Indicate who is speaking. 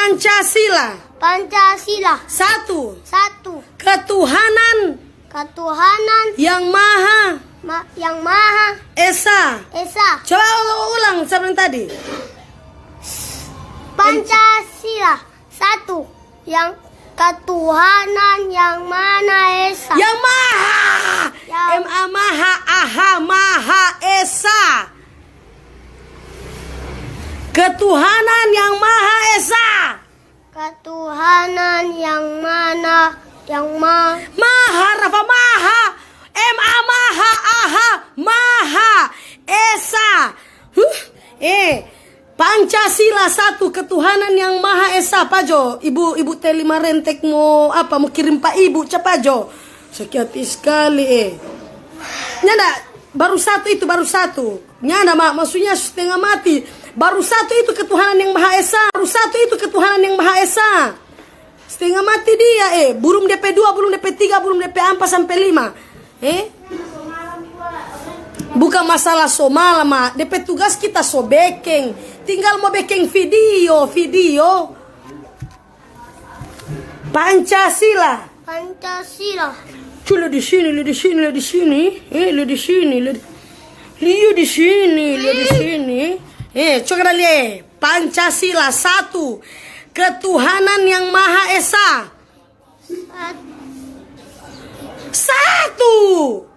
Speaker 1: Pancasila.
Speaker 2: Pancasila.
Speaker 1: Satu.
Speaker 2: Satu.
Speaker 1: Ketuhanan
Speaker 2: Ketuhanan yang Maha
Speaker 1: Esa.
Speaker 2: Esa.
Speaker 1: Coba ulang sebelum tadi.
Speaker 2: Pancasila. Satu. Yang ketuhanan yang Maha Esa.
Speaker 1: Yang Maha.
Speaker 2: Yang
Speaker 1: Maha Aha Maha Esa. Ketuhanan yang Maha Esa.
Speaker 2: Ketuhanan yang
Speaker 1: Maha Rafa Maha. Maha Aha Maha Esa. Pancasila satu, ketuhanan yang Maha Esa. Pajo, ibu Telima Rentek mau kirim Pak Ibu Capajo. Sakit hati sekali Nyanda, baru satu itu baru satu. Nyanda maksudnya setengah mati. Baru satu itu ketuhanan yang Maha Esa. Baru satu itu ketuhanan yang Maha Esa. Setengah mati dia Belum DP 2, belum DP 3, belum DP 4 sampai 5 Bukan masalah somalam DP tugas kita bekeng. Tinggal mau bekeng video. Pancasila. Cula di sini. Coba lihat. Pancasila satu. Ketuhanan yang Maha Esa. Satu.